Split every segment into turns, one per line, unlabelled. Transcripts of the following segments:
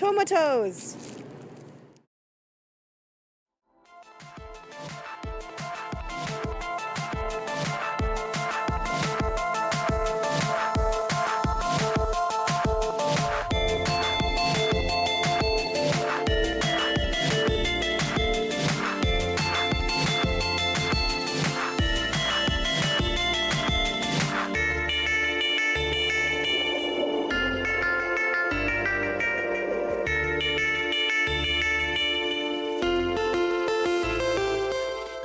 tomatoes.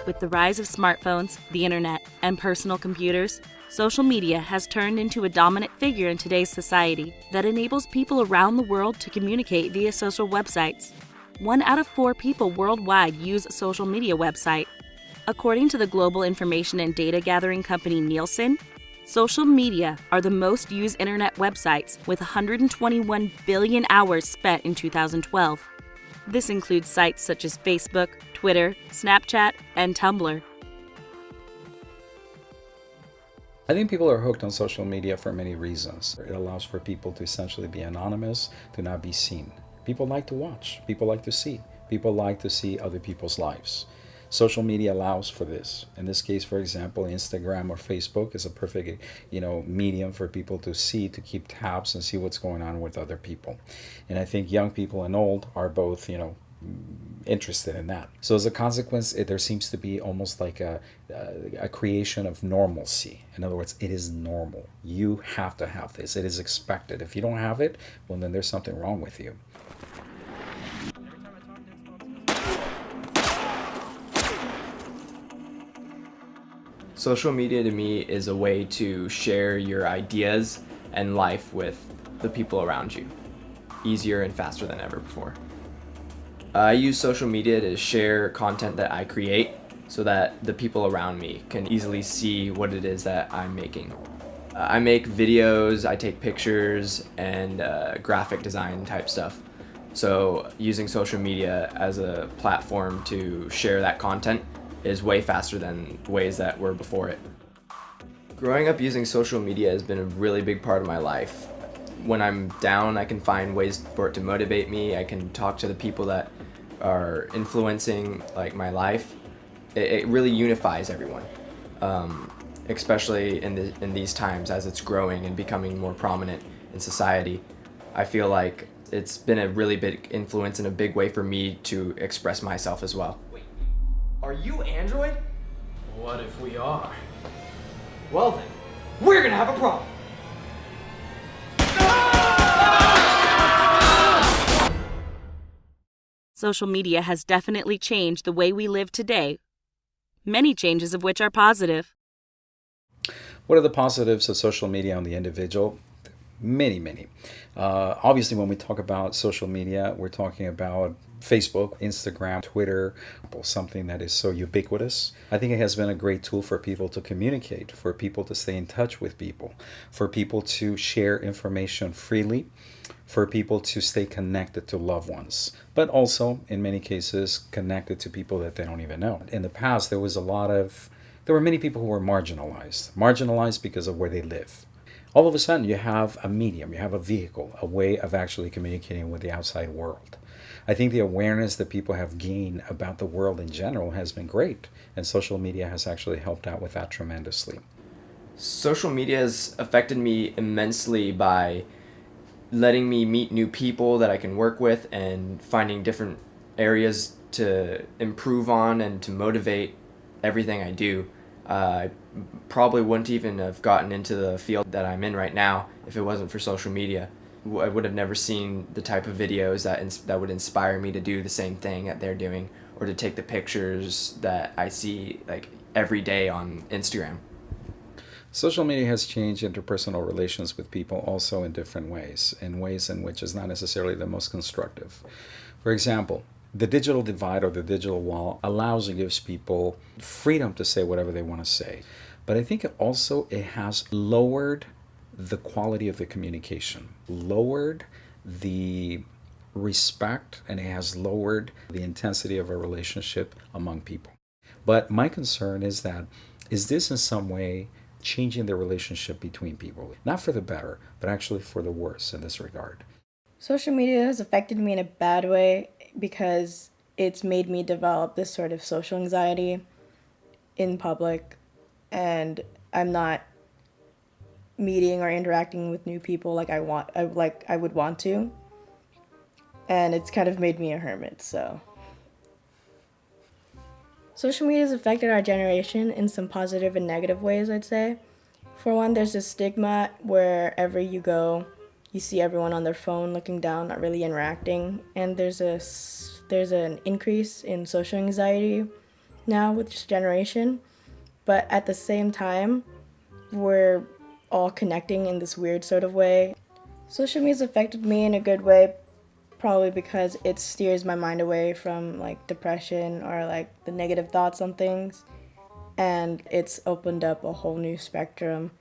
With the rise of smartphones, the internet, and personal computers, social media has turned into a dominant figure in today's society that enables people around the world to communicate via social websites. 1 out of 4 people worldwide use a social media website. According to the global information and data gathering company Nielsen, social media are the most used internet websites with 121 billion hours spent in 2012. This includes sites such as Facebook, Twitter, Snapchat, and Tumblr.
I think people are hooked on social media for many reasons. It allows for people to essentially be anonymous, to not be seen. People like to watch, people like to see other people's lives. Social media allows for this. In this case, for example, Instagram or Facebook is a perfect, medium for people to see, to keep tabs and see what's going on with other people. And I think young people and old are both, interested in that. So as a consequence, there seems to be almost like a creation of normalcy. In other words, it is normal. You have to have this. It is expected. If you don't have it, well, then there's something wrong with you.
Social media to me is a way to share your ideas and life with the people around you, easier and faster than ever before. I use social media to share content that I create so that the people around me can easily see what it is that I'm making. I make videos, I take pictures, and graphic design type stuff. So using social media as a platform to share that content is way faster than ways that were before it. Growing up using social media has been a really big part of my life. When I'm down, I can find ways for it to motivate me. I can talk to the people that are influencing my life. It really unifies everyone, especially in these times as it's growing and becoming more prominent in society. I feel like it's been a really big influence and a big way for me to express myself as well.
Are you Android? What if we are? Well then, we're gonna have a problem.
Social media has definitely changed the way we live today, many changes of which are positive.
What are the positives of social media on the individual? Many. Obviously, when we talk about social media, we're talking about Facebook, Instagram, Twitter, something that is so ubiquitous. I think it has been a great tool for people to communicate, for people to stay in touch with people, for people to share information freely, for people to stay connected to loved ones, but also, in many cases, connected to people that they don't even know. In the past, there were many people who were marginalized because of where they live. All of a sudden, you have a medium, you have a vehicle, a way of actually communicating with the outside world. I think the awareness that people have gained about the world in general has been great, and social media has actually helped out with that tremendously.
Social media has affected me immensely by letting me meet new people that I can work with and finding different areas to improve on and to motivate everything I do. I probably wouldn't even have gotten into the field that I'm in right now if it wasn't for social media. I would have never seen the type of videos that would inspire me to do the same thing that they're doing, or to take the pictures that I see every day on Instagram.
Social media has changed interpersonal relations with people also in different ways, in which is not necessarily the most constructive. For example, the digital divide or the digital wall allows and gives people freedom to say whatever they want to say. But I think it has lowered the quality of the communication, lowered the respect, and it has lowered the intensity of a relationship among people. But my concern is this in some way changing the relationship between people? Not for the better, but actually for the worse in this regard.
Social media has affected me in a bad way because it's made me develop this sort of social anxiety in public, and I'm not meeting or interacting with new people like I would want to. And it's kind of made me a hermit, so. Social media has affected our generation in some positive and negative ways, I'd say. For one, there's this stigma wherever you go, you see everyone on their phone looking down, not really interacting, and there's an increase in social anxiety now with this generation. But at the same time, we're all connecting in this weird sort of way. Social media has affected me in a good way, probably because it steers my mind away from like depression or like the negative thoughts on things, and it's opened up a whole new spectrum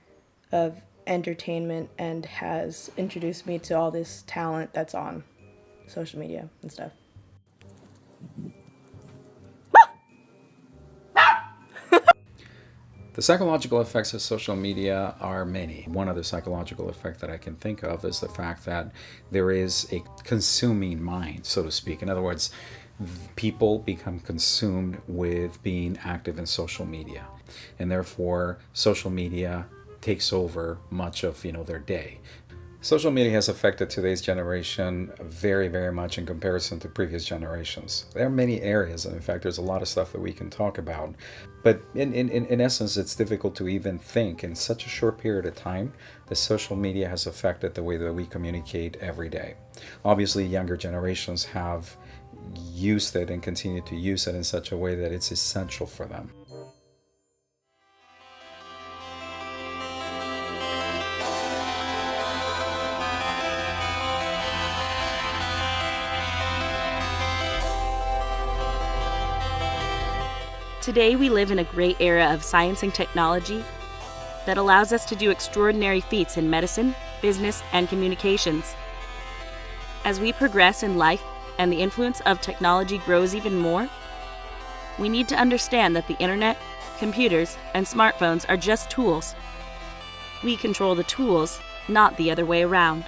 of entertainment and has introduced me to all this talent that's on social media and stuff.
The psychological effects of social media are many. One other psychological effect that I can think of is the fact that there is a consuming mind, so to speak. In other words, people become consumed with being active in social media, and therefore social media takes over much of their day. Social media has affected today's generation very, very much in comparison to previous generations. There are many areas, and in fact, there's a lot of stuff that we can talk about. But in essence, it's difficult to even think in such a short period of time that social media has affected the way that we communicate every day. Obviously, younger generations have used it and continue to use it in such a way that it's essential for them.
Today, we live in a great era of science and technology that allows us to do extraordinary feats in medicine, business, and communications. As we progress in life and the influence of technology grows even more, we need to understand that the internet, computers, and smartphones are just tools. We control the tools, not the other way around.